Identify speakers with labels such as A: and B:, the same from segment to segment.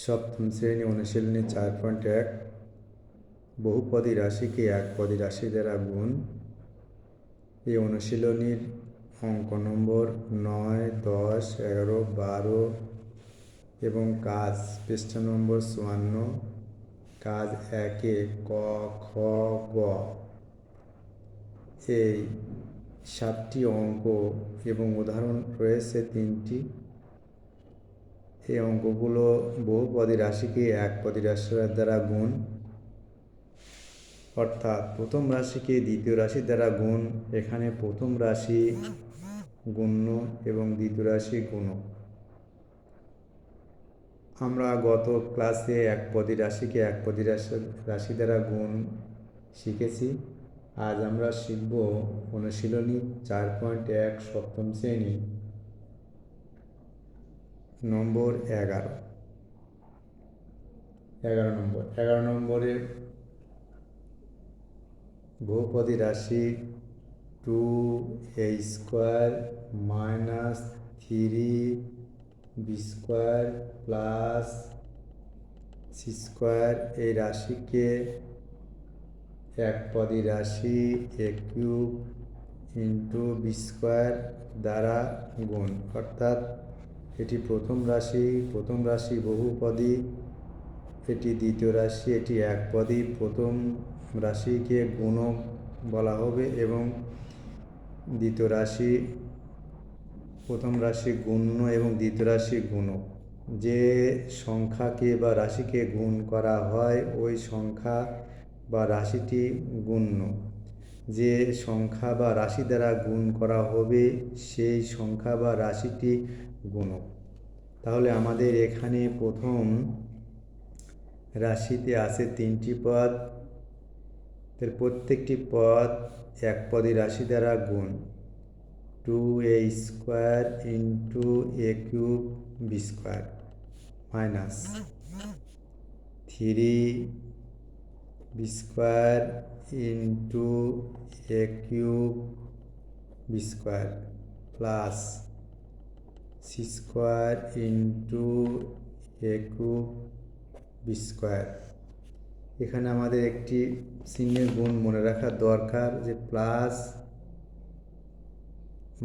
A: সপ্তম শ্রেণী অনুশীলনী 4.1 বহুপদী রাশিকে একপদী রাশি দ্বারা গুণ। এই অনুশীলনীর অঙ্ক নম্বর 9, 10, 11, 12 এবং কাজ পৃষ্ঠা নম্বর 54, কাজ 1-এ ক, খ, গ এই 7টি অঙ্ক এবং উদাহরণ রয়েছে 3টি। এই অঙ্কগুলো বহুপদী রাশিকে একপদী রাশি দ্বারা গুণ, অর্থাৎ প্রথম রাশিকে দ্বিতীয় রাশি দ্বারা গুণ। এখানে প্রথম রাশি গুণ্য এবং দ্বিতীয় রাশি গুণক। আমরা গত ক্লাসে একপদী রাশিকে একপদী রাশি দ্বারা গুণ শিখেছি। আজ আমরা শিখব অনুশীলনী 4.1 সপ্তম শ্রেণী নম্বর 11 নম্বরে বহুপদী রাশি 2a² - 3b² প্লাস c² এই রাশিকে একপদী রাশি a³ × b² দ্বারা গুণ, অর্থাৎ এটি প্রথম রাশি বহুপদী, এটি দ্বিতীয় রাশি, এটি একপদী। প্রথম রাশিকে গুণক বলা হবে এবং দ্বিতীয় রাশি, প্রথম রাশি গুণ্য এবং দ্বিতীয় রাশি গুণক। যে সংখ্যাকে বা রাশিকে গুণ করা হয় ওই সংখ্যা বা রাশিটি গুণ্য, যে সংখ্যা বা রাশি দ্বারা গুণ করা হবে সেই সংখ্যা বা রাশিটি গুণক। তাহলে আমাদের এখানে প্রথম রাশিতে আছে 3টি পদ, এর প্রত্যেকটি পদ একপদী রাশি দ্বারা গুণ। 2a² × a³ b² minus 3b² × a³ b² plus c² × a³ b²। এখানে আমাদের একটি চিহ্নের গুণ মনে রাখা দরকার, যে প্লাস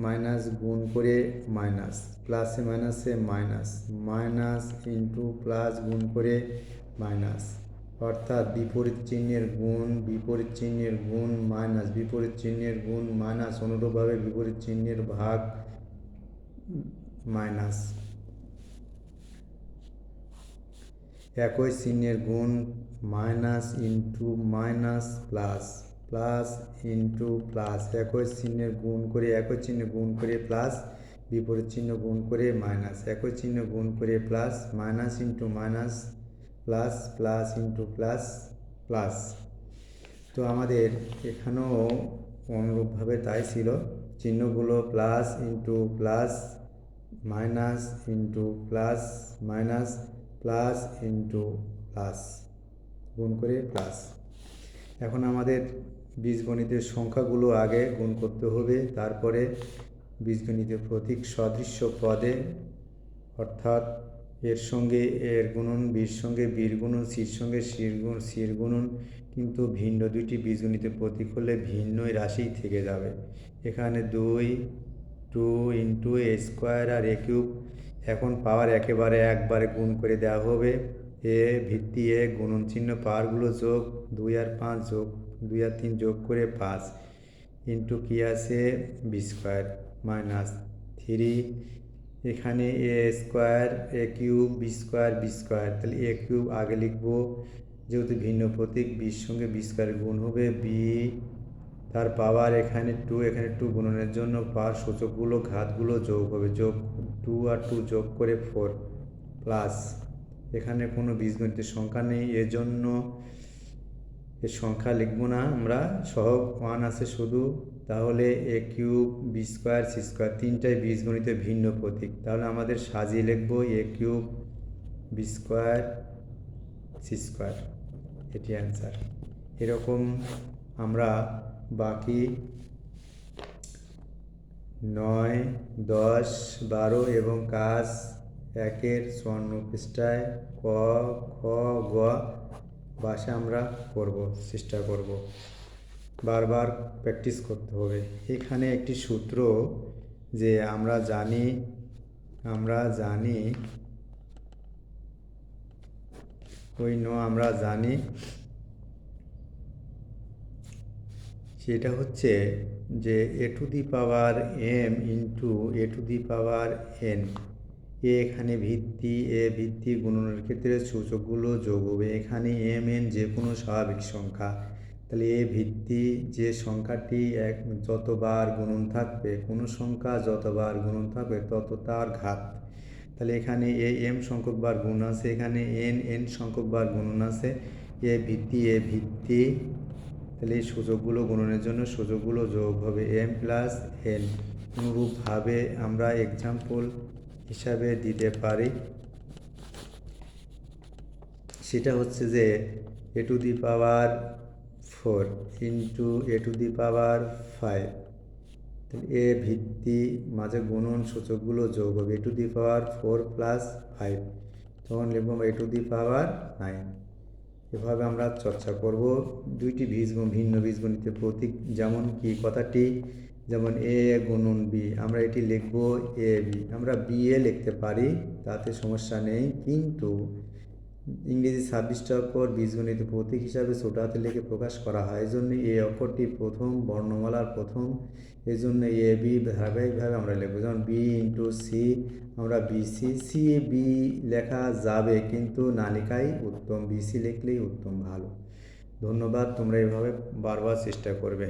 A: মাইনাস গুণ করে মাইনাস, প্লাসে মাইনাসে মাইনাস, মাইনাস ইন্টু প্লাস গুণ করে মাইনাস, অর্থাৎ বিপরীত চিহ্নের গুণ বিপরীত চিহ্নের গুণ মাইনাস বিপরীত চিহ্নের গুণ মাইনাস, অনুরূপভাবে বিপরীত চিহ্নের ভাগ মাইনাস, একই চিহ্নের গুণ minus into minus plus, plus into plus, একই চিহ্নের গুণ করে একই চিহ্ন গুণ করে প্লাস, বিপরীত চিহ্ন গুণ করে মাইনাস, একই চিহ্ন গুণ করে plus, minus into minus plus, plus into plus plus. তো আমাদের এখানেও অনুরূপভাবে তাই ছিল, চিহ্নগুলো plus into plus, minus into plus minus, plus into plus গুণ করে প্লাস। এখন আমাদের বীজগণিতের সংখ্যাগুলো আগে গুণ করতে হবে, তারপরে বীজগণিতের প্রতীক সদৃশ্য পদে, অর্থাৎ এর সঙ্গে এর গুণন, বীর সঙ্গে বীর গুণন, সির সঙ্গে সির গুণন, কিন্তু ভিন্ন দুইটি বীজগণিতের প্রতীক হলে ভিন্নই রাশি থেকে যাবে। এখানে 2 × a² আর a³ এখন পাওয়ার একেবারে একবারে গুণ করে দেওয়া হবে। এ ভিত্তি এ গুণন চিহ্ন পাওয়ারগুলো যোগ, 2 আর 5 যোগ, 2 আর 3 যোগ করে 5 ইন্টু কি আছে b² মাইনাস 3, এখানে a² a³ b², তাহলে a³ আগে লিখব, যেহেতু ভিন্ন প্রতীক বির সঙ্গে b² গুণ হবে, বি তার পাওয়ার এখানে 2, এখানে 2 গুণনের জন্য পাওয়ার সূচকগুলো ঘাতগুলো যোগ হবে, যোগ 2 আর 2 যোগ করে 4 প্লাস, এখানে কোনো বীজগণিতের সংখ্যা নেই এজন্য এর সংখ্যা লিখব না আমরা, সহগ 1 আছে শুধু। তাহলে a³ b² c² তিনটাই বীজগণিতের ভিন্ন প্রতীক, তাহলে আমাদের সাজিয়ে লিখব a³ b² c², এটি অ্যান্সার। এরকম আমরা বাকি 9, 10, 12 এবং কাজ একের স্বর্ণ পৃষ্ঠায় ক খ গ ভাষা আমরা করব, চেষ্টা করব, বারবার প্র্যাকটিস করতে হবে। এখানে একটি সূত্র যে আমরা জানি আমরা জানি সেটা হচ্ছে যে a to the power m into a to the power n. এখানে ভিত্তি গুণনের ক্ষেত্রে সূচকগুলো যোগ হবে। এখানে এম এন যে কোনো স্বাভাবিক সংখ্যা, তাহলে এ ভিত্তি যে সংখ্যাটি যতবার গুণন থাকবে, কোনো সংখ্যা যতবার গুণন থাকবে তত তার ঘাত। তাহলে এখানে এম সংখ্যক বার গুণ আছে, এখানে এন সংখ্যক বার গুণন আছে। এ ভিত্তি তাহলে এই সূচকগুলো গুণনের জন্য সূচকগুলো যোগ হবে এম প্লাস এন। অনুরূপভাবে আমরা এক্সাম্পল হিসাবে দিতে পারি, সেটা হচ্ছে যে a to the power 4 into a to the power 5। তাহলে এ ভিত্তি মাঝে গুণন সূচকগুলো যোগ হবে এ টু দি পাওয়ার 4 প্লাস 5, তখন লিখব এ টু দি পাওয়ার 9। এভাবে আমরা চর্চা করব দুইটি ভিন্ন বীজগণিতের প্রতীক, যেমন কি কথাটি, যেমন এ গুণন বি, আমরা এটি লিখব এ বি, আমরা বি এ লিখতে পারি, তাতে সমস্যা নেই। কিন্তু ইংরেজি 26টা অক্ষর বীজগণিত প্রতীক হিসাবে ছোট হাতে লিখে প্রকাশ করা হয়, এই জন্য এই অক্ষরটি প্রথম বর্ণমালার প্রথম, এই জন্য এ বি ধারাবাহিকভাবে আমরা লিখব। যেমন বি ইন্টু সি, আমরা বিসি, সি বি লেখা যাবে কিন্তু না লেখাই উত্তম, বিসি লিখলেই উত্তম, ভালো। ধন্যবাদ, তোমরা এভাবে বারবার চেষ্টা করবে।